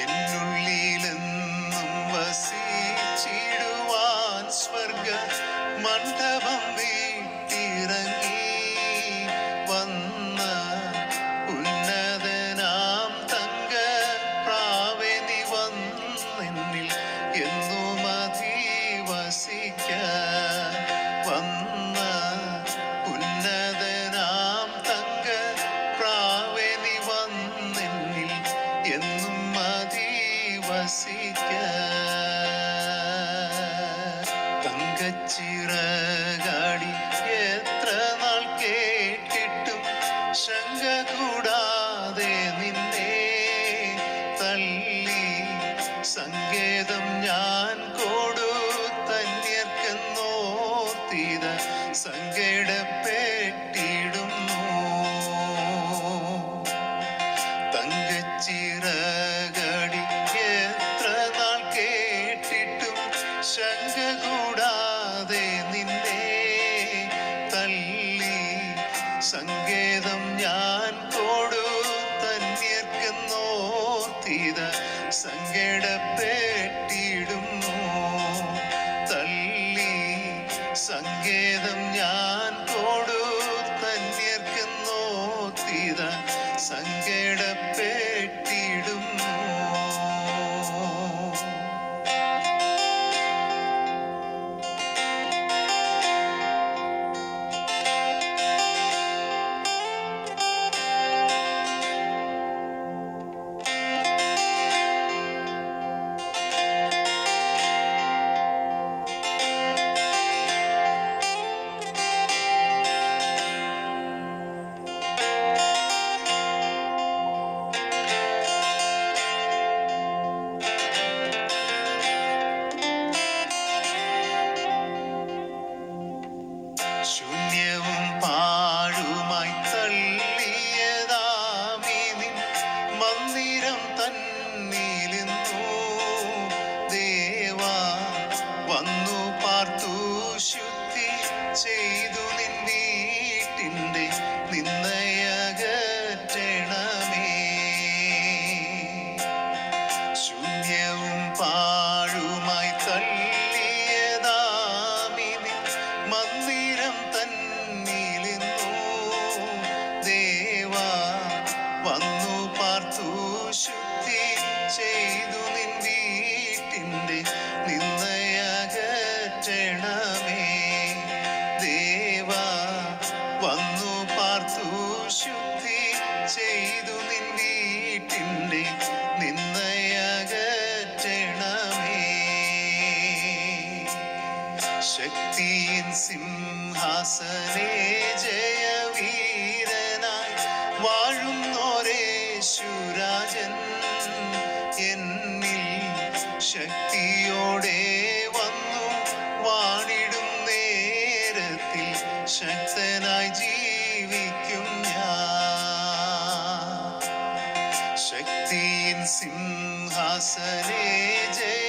എന്നുള്ളിലെന്നും വസിച്ചിടുവാൻ സ്വർഗ മണ്ഡപം വീട്ടിറങ്ങി വന്ന ഉന്നതനാം തങ്ക പ്രാവേ നീ വന്നെന്നിൽ എന്നും അധിവസിക്കാൻ വന്ന ഉന്നതനാം തങ്ക പ്രാവേ നീ വന്നെന്നിൽ എന്നും തങ്കച്ചിറകാടി എത്ര നാൾ കേട്ടിട്ടും ശങ്ക കൂടാതെ നിന്നെ തള്ളി സങ്കേതം ഞാൻ കൊടുത്തന്യർക്കെന്നോർത്തിത സങ്കടപ്പെട്ടിടുന്നു. തങ്കച്ചിറകാടി എത്ര നാൾ കേട്ടിട്ടും ശങ്ക കൂടാതെ നിന്നെ തള്ളി സങ്കേതം ഞാൻ കൊടുത്തന്യർക്കെന്നോർത്തിത സങ്കടപ്പെട്ടിടുന്നു. തള്ളി സങ്കേതം ഞാൻ കൊടുത്തന്യർക്കെന്നോർത്തിത സങ്കടപ്പെട്ടിടുന്നു. ശൂന്യവും പാഴുമായി തള്ളിയതാമിനിൻ മന്ദിരം തന്നിലിന്നു ദേവാ വന്നു പാർത്തു ശുദ്ധി ചെയ്തു നിൻ വീട്ടിൻ്റെ നിന്നയകറ്റണമേ. ശൂന്യവും പാഴുമായി തള്ളിയതാമിനിൻ മന്ദിരം തന്നിലിന്നു ദേവാ വന്നു പാർത്തു ശുദ്ധി ചെയ്തു നിൻ വീട്ടിൻ്റെ നിന്നയകറ്റണമേ. ദേവാ വന്നു പാർത്തു ശുദ്ധി ചെയ്തു നിൻ വീട്ടിൻ്റെ നിന്നയകറ്റണമേ. ശക്തിയിൻ സിംഹാസനേ ജയവീരനായി വാഴുന്നോരേശുരാജൻ എന്നിൽ ശക്തിയോടെ വന്നു വാണിടും നേരത്തിൽ ശക്തനായി ജീവിക്കും ഞാൻ. ശക്തിയിൻ സിംഹാസനേ ജയ